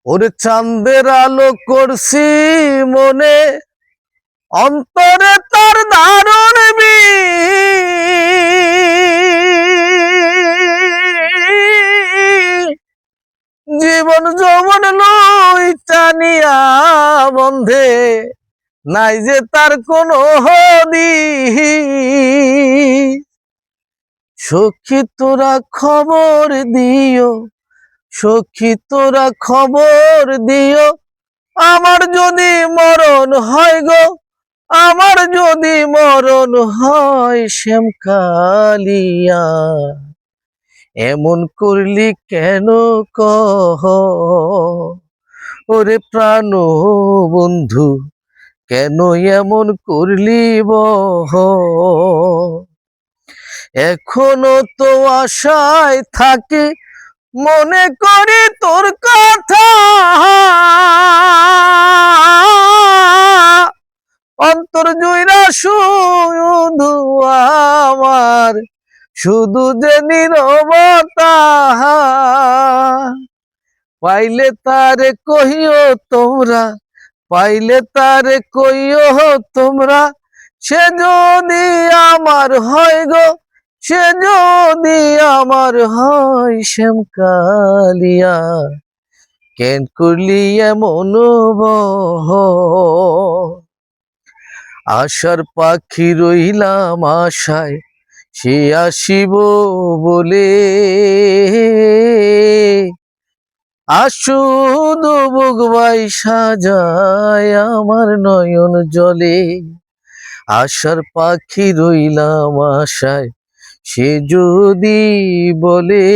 ওরে চাঁদের আলো করছি মনে, অন্তরে তার দারুণ জীবন যৌবন লই টানিয়া বন্ধে, নাই যে তার কোনো হদি। সখী তোরা খবর দিও, সখী তোরা খবর দিও, আমার যদি মরণ হয় গো, আমার যদি মরণ হয় শ্যামকালিয়া। এমন করলি কেন কহ, ওরে প্রাণ বন্ধু, কেন এমন করলি বহ। এখনো তো আশায় থাকি, মনে করি তোর কথা, অন্তর জুইরা শুধু আমার, শুধু যে নীরবতা। পাইলে তারে কহিও তোমরা, পাইলে তারে কইও তোমরা, সে যদি আমার হয় গো, সে যদি আমার হয় শ্যামকালিয়া। কেন করলি এমন বহ, আশার পাখি রইলাম আশায়, সে আসিব বলে। আসুদ বুকবাই সাজায় আমার নয়ন জলে। আশার পাখি রইলাম আশায়, সে যদি বলে,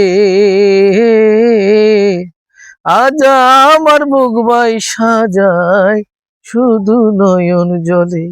আজ আমার বুকবাই সাজায় শুধু নয়ন জলে।